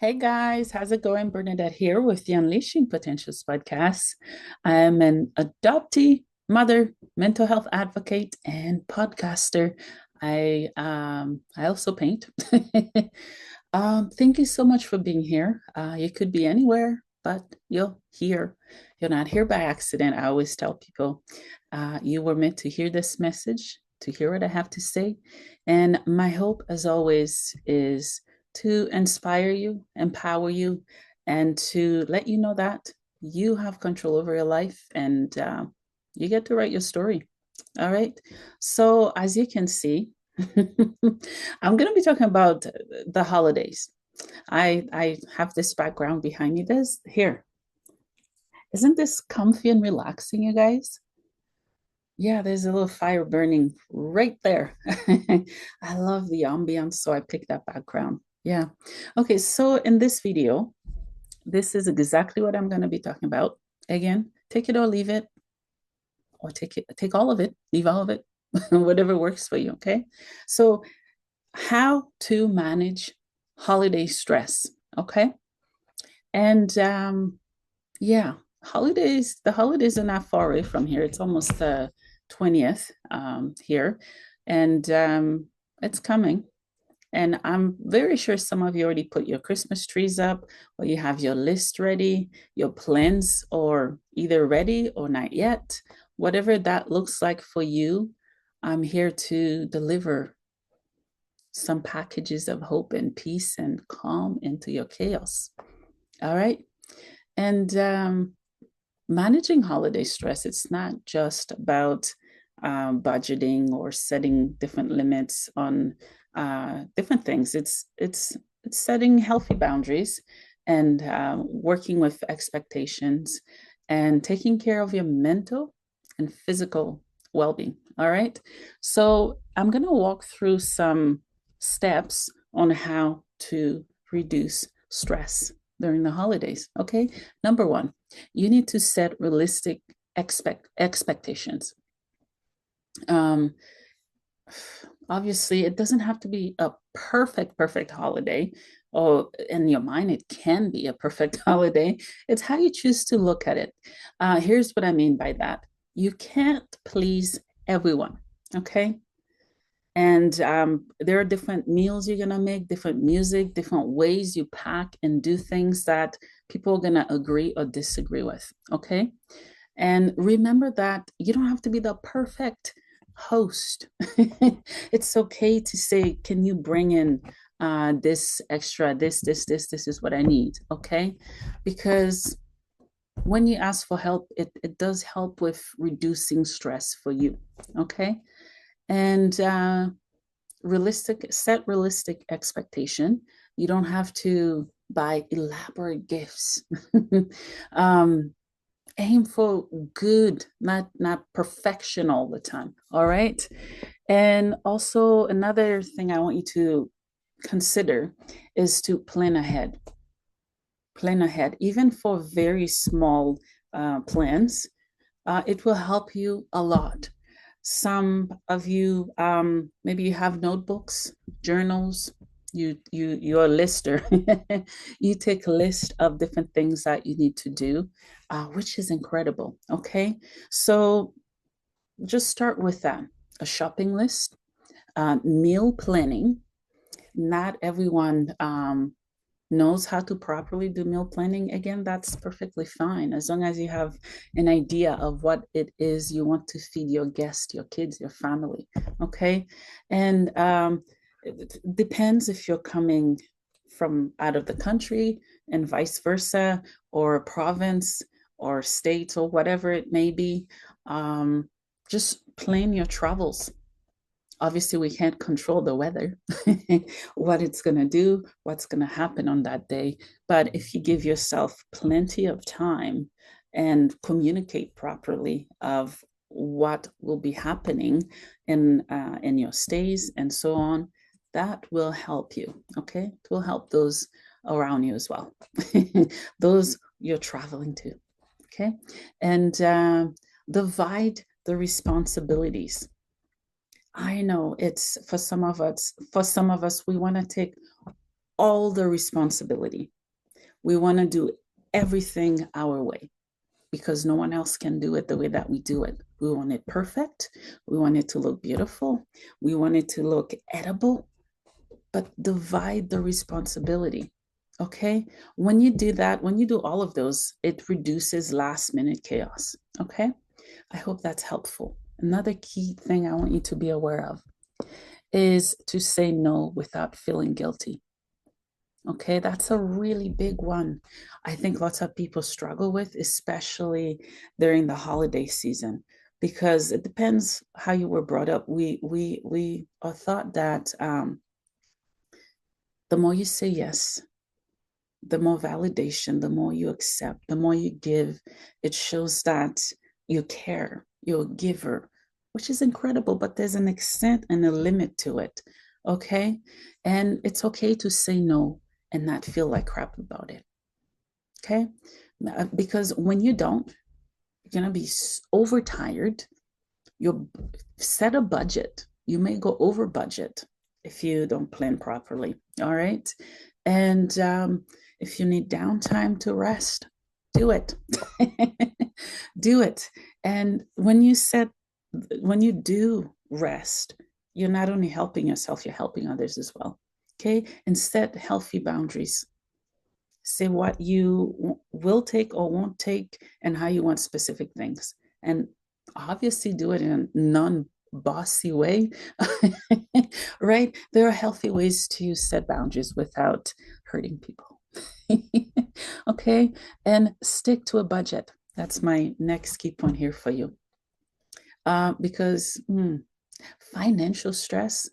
Hey guys, how's it going? Bernadette here with the Unleashing Potentials podcast. I am an adoptee, mother, mental health advocate, and podcaster. I also paint. Thank you so much for being here. You could be anywhere, but you're here. You're not here by accident. I always tell people you were meant to hear this message, to hear what I have to say. And my hope, as always, is to inspire you, empower you, and to let you know that you have control over your life and you get to write your story. All right. So, as you can see, I'm going to be talking about the holidays. I have this background behind me. This here. Isn't this comfy and relaxing, you guys? Yeah, there's a little fire burning right there. I love the ambiance, so I picked that background. Yeah. Okay, so in this video, this is exactly what I'm going to be talking about. Again, take it or leave it, or take all of it, leave all of it, whatever works for you, okay? So, how to manage holiday stress, okay? And yeah, the holidays are not far away from here. It's almost the 20th here, and it's coming. And I'm very sure some of you already put your Christmas trees up, or you have your list ready, your plans or either ready or not yet. Whatever that looks like for you, I'm here to deliver some packages of hope and peace and calm into your chaos. All right. And managing holiday stress, it's not just about budgeting or setting different limits on different things. It's setting healthy boundaries and working with expectations and taking care of your mental and physical well-being. All right. So I'm going to walk through some steps on how to reduce stress during the holidays. Okay. Number one, you need to set realistic expectations. Um, Obviously, it doesn't have to be a perfect holiday. Or in your mind, it can be a perfect holiday. It's how you choose to look at it. Here's what I mean by that. You can't please everyone. Okay. And there are different meals you're going to make, different music, different ways you pack and do things that people are going to agree or disagree with. Okay. And remember that you don't have to be the perfect host. It's okay to say, can you bring in this extra, this is what I need. Okay. Because when you ask for help, it does help with reducing stress for you. Okay. And set realistic expectation. You don't have to buy elaborate gifts. um, Aim for good, not perfection all the time. All right. And also another thing I want you to consider is to plan ahead. Plan ahead, even for very small plans. It will help you a lot. Some of you, maybe you have notebooks, journals. You're a lister. You take a list of different things that you need to do, which is incredible. Okay, so just start with that. A shopping list, meal planning. Not everyone knows how to properly do meal planning. Again, that's perfectly fine as long as you have an idea of what it is you want to feed your guests, your kids, your family. Okay. And it depends if you're coming from out of the country and vice versa, or province or state or whatever it may be. Just plan your travels. Obviously we can't control the weather, what it's going to do, what's going to happen on that day, but if you give yourself plenty of time and communicate properly of what will be happening in your stays and so on, that will help you. Okay, it will help those around you as well, those you're traveling to. Okay. And divide the responsibilities. I know it's for some of us, we want to take all the responsibility. We want to do everything our way because no one else can do it the way that we do it. We want it perfect. We want it to look beautiful. We want it to look edible, but divide the responsibility. Okay. When you do that, when you do all of those, it reduces last minute chaos. Okay. I hope that's helpful. Another key thing I want you to be aware of is to say no without feeling guilty. Okay, that's a really big one. I think lots of people struggle with, especially during the holiday season, because it depends how you were brought up. We are taught that the more you say yes, the more validation, the more you accept, the more you give, it shows that you care, you're a giver, which is incredible, but there's an extent and a limit to it. Okay. And it's okay to say no and not feel like crap about it. Okay. Because when you don't, you're going to be overtired. You'll set a budget. You may go over budget if you don't plan properly. All right. And if you need downtime to rest, do it. Do it. And when you do rest, you're not only helping yourself, you're helping others as well. Okay. And set healthy boundaries. Say what you will take or won't take and how you want specific things. And obviously do it in a non-bossy way. Right? There are healthy ways to set boundaries without hurting people. Okay. And stick to a budget. That's my next key point here for you. Because financial stress,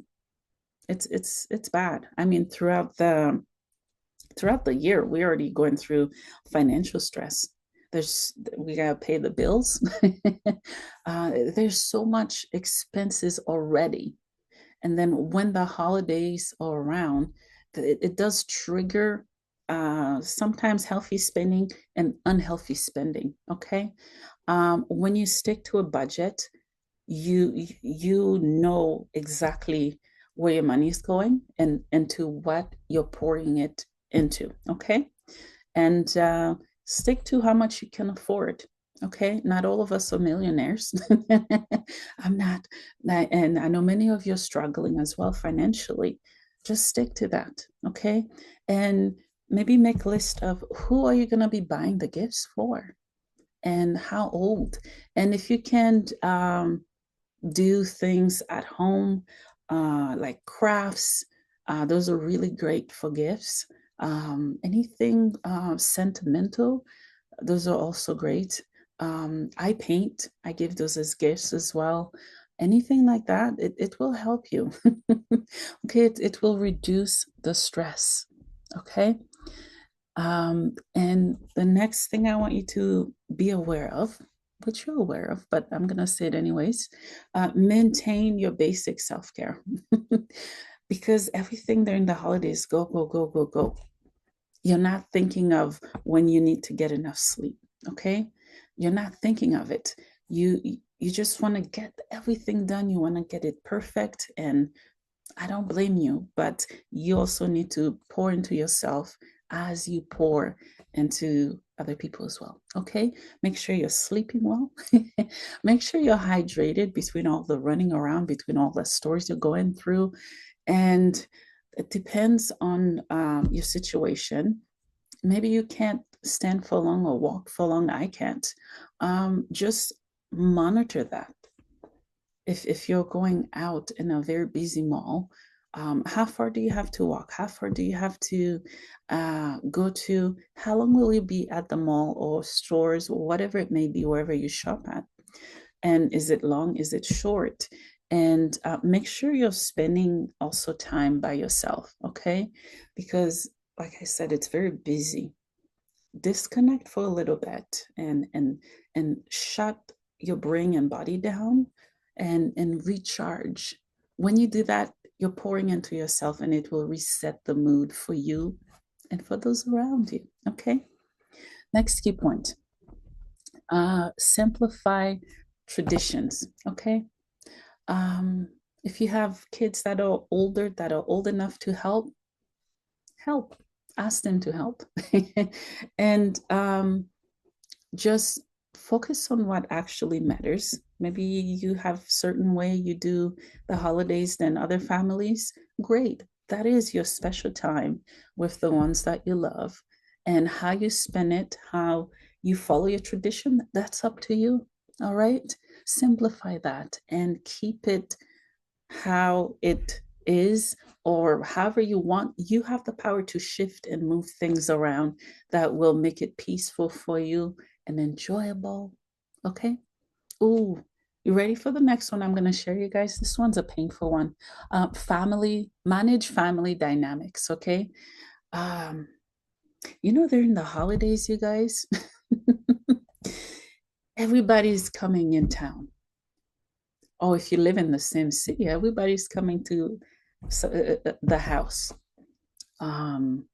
it's bad. I mean, throughout the year, we're already going through financial stress. We gotta pay the bills. There's so much expenses already, and then when the holidays are around, it does trigger sometimes healthy spending and unhealthy spending. Okay, when you stick to a budget, you know exactly where your money is going and to what you're pouring it into. Okay, and stick to how much you can afford. Okay, not all of us are millionaires. I'm not, and I know many of you are struggling as well financially. Just stick to that. Okay, and maybe make a list of who are you going to be buying the gifts for and how old, and if you can do things at home, like crafts. Those are really great for gifts. Anything sentimental, those are also great. I paint, I give those as gifts as well. Anything like that, it will help you. Okay, it will reduce the stress. Okay. And the next thing I want you to be aware of, which you're aware of, but I'm going to say it anyways, maintain your basic self care. Because everything during the holidays, go, go, go, go, go. You're not thinking of when you need to get enough sleep. Okay. You're not thinking of it. You just want to get everything done. You want to get it perfect. And I don't blame you, but you also need to pour into yourself as you pour into other people as well. Okay. Make sure you're sleeping well. Make sure you're hydrated between all the running around, between all the stories you're going through. And it depends on your situation. Maybe you can't stand for long or walk for long. I can't. Just monitor that. If you're going out in a very busy mall, how far do you have to walk? How far do you have to go to? How long will you be at the mall or stores or whatever it may be, wherever you shop at? And is it long? Is it short? And make sure you're spending also time by yourself, okay? Because, like I said, it's very busy. Disconnect for a little bit and shut your brain and body down and recharge. When you do that, you're pouring into yourself and it will reset the mood for you and for those around you. Okay. Next key point. Simplify traditions. Okay. If you have kids that are older, that are old enough to help, help. Ask them to help. And just focus on what actually matters. Maybe you have certain way you do the holidays than other families. Great. That is your special time with the ones that you love. And how you spend it, how you follow your tradition, that's up to you. All right. Simplify that and keep it how it is, or however you want. You have the power to shift and move things around that will make it peaceful for you and enjoyable. Okay. Ooh, you ready for the next one? I'm going to share you guys. This one's a painful one. Manage family dynamics. Okay. Um, during the holidays, you guys, everybody's coming in town. Oh, if you live in the same city, everybody's coming to the house. Um,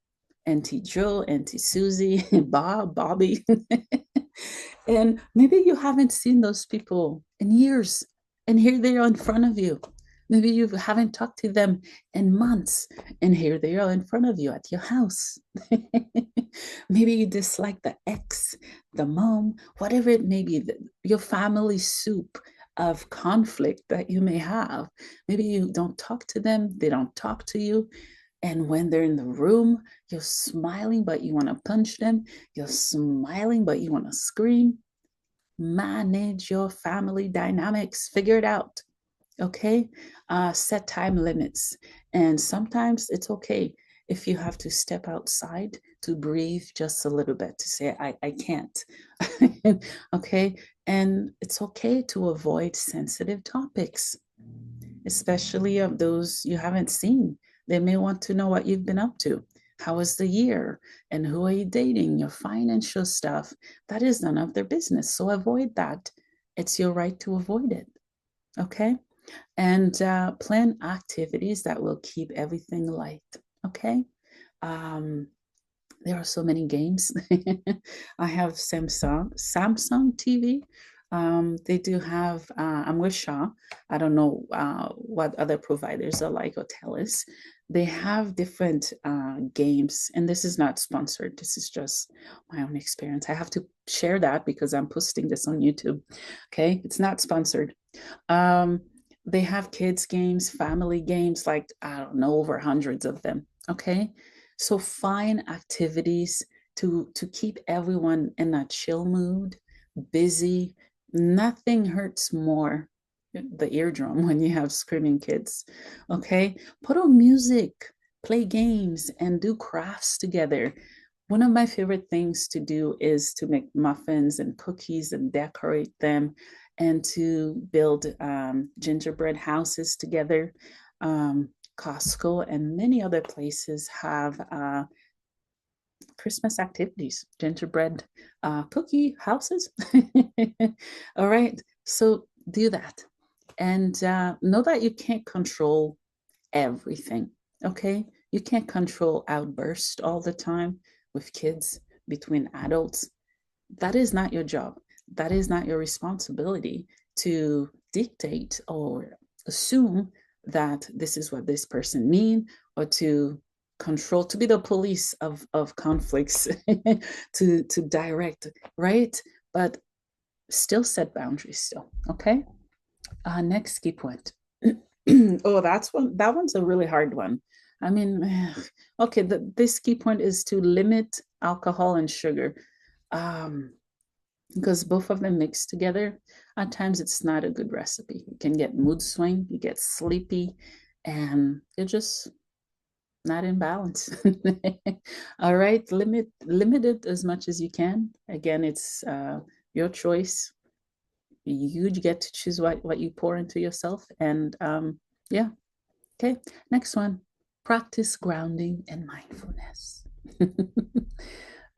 Auntie Joe, Auntie Susie, Bob, Bobby. And maybe you haven't seen those people in years, and here they are in front of you. Maybe you haven't talked to them in months, and here they are in front of you at your house. Maybe you dislike the ex, the mom, whatever it may be, your family soup of conflict that you may have. Maybe you don't talk to them, they don't talk to you. And when they're in the room, you're smiling, but you want to punch them. You're smiling, but you want to scream. Manage your family dynamics. Figure it out. Okay. Set time limits. And sometimes it's okay if you have to step outside to breathe just a little bit, to say, I can't. Okay. And it's okay to avoid sensitive topics, especially of those you haven't seen. They may want to know what you've been up to. How was the year? And who are you dating? Your financial stuff. That is none of their business. So avoid that. It's your right to avoid it. Okay. And plan activities that will keep everything light. Okay. Um, there are so many games. I have Samsung TV. They do have, I'm with Shaw. I don't know what other providers are like or TELUS. They have different games, and this is not sponsored. This is just my own experience. I have to share that because I'm posting this on YouTube. Okay, it's not sponsored. Um, they have kids games, family games, like I don't know, over hundreds of them. Okay, so find activities to keep everyone in a chill mood, busy. Nothing hurts more the eardrum when you have screaming kids. Okay, put on music, play games, and do crafts together. One of my favorite things to do is to make muffins and cookies and decorate them, and to build gingerbread houses together. Costco and many other places have Christmas activities, gingerbread cookie houses. All right, so do that. And know that you can't control everything, okay? You can't control outbursts all the time with kids, between adults. That is not your job. That is not your responsibility to dictate or assume that this is what this person mean, or to control, to be the police of conflicts, to direct, right? But still set boundaries still, okay? Next key point. Oh, that one's a really hard one. I mean, okay, this key point is to limit alcohol and sugar. Um, because both of them mixed together, at times it's not a good recipe. You can get mood swing, you get sleepy, and you're just not in balance. All right, limit it as much as you can. Again, it's your choice. You get to choose what you pour into yourself. And yeah, okay. Next one, practice grounding and mindfulness.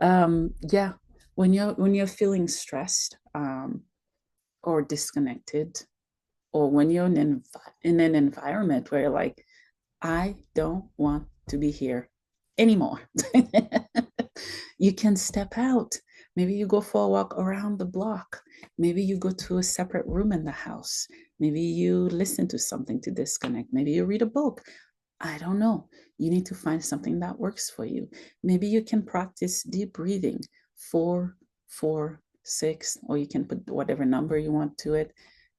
Yeah, when you're feeling stressed or disconnected, or when you're in an environment where you're like, I don't want to be here anymore. You can step out. Maybe you go for a walk around the block. Maybe you go to a separate room in the house. Maybe you listen to something to disconnect. Maybe you read a book. I don't know. You need to find something that works for you. Maybe you can practice deep breathing, 4, 4, 6, or you can put whatever number you want to it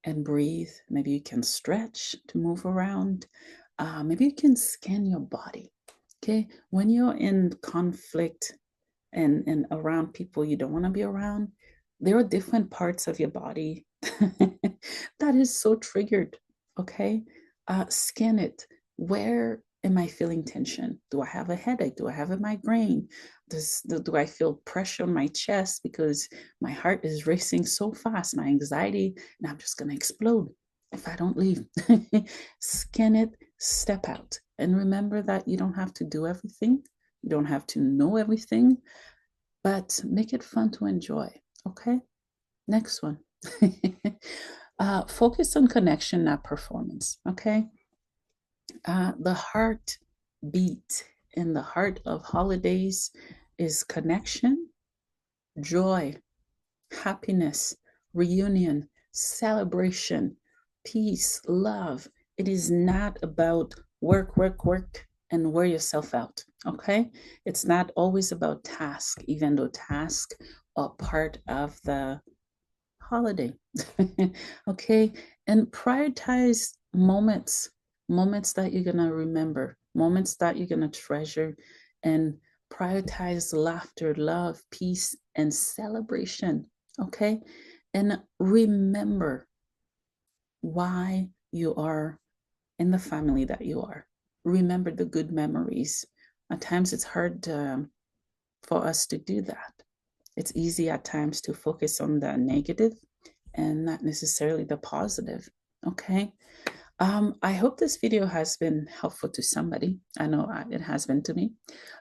and breathe. Maybe you can stretch to move around. Maybe you can scan your body. Okay. When you're in conflict and around people you don't want to be around, there are different parts of your body that is so triggered. Okay. Scan it. Where am I feeling tension? Do I have a headache? Do I have a migraine? Do I feel pressure on my chest because my heart is racing so fast, my anxiety, and I'm just going to explode if I don't leave? Scan it, step out. And remember that you don't have to do everything, you don't have to know everything, but make it fun to enjoy. Okay. Next one. Focus on connection, not performance. Okay. The heart beat in the heart of holidays is connection, joy, happiness, reunion, celebration, peace, love. It is not about work, work, work, and wear yourself out. Okay. It's not always about task, even though tasks are part of the holiday. Okay. And prioritize moments that you're going to remember, moments that you're going to treasure, and prioritize laughter, love, peace, and celebration. Okay. And remember why you are in the family that you are. Remember the good memories. At times it's hard for us to do that. It's easy at times to focus on the negative and not necessarily the positive. Okay. I hope this video has been helpful to somebody. I know it has been to me.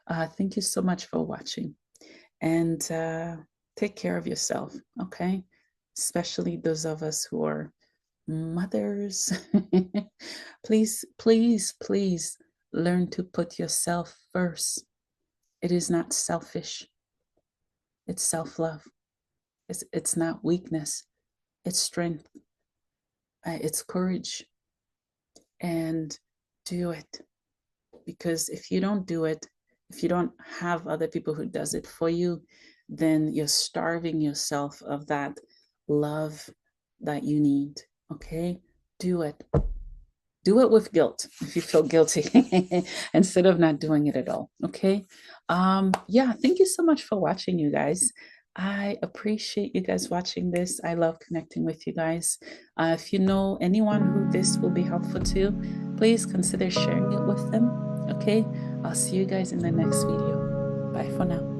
Thank you so much for watching, and take care of yourself. Okay. Especially those of us who are mothers. Please, please, please learn to put yourself first. It is not selfish. It's self-love. It's not weakness. It's strength. It's courage. And do it. Because if you don't do it, if you don't have other people who does it for you, then you're starving yourself of that love that you need. Okay? Do it. Do it with guilt if you feel guilty instead of not doing it at all. Okay. Yeah, thank you so much for watching, you guys. I appreciate you guys watching this. I love connecting with you guys. If you know anyone who this will be helpful to, please consider sharing it with them. Okay. I'll see you guys in the next video. Bye for now.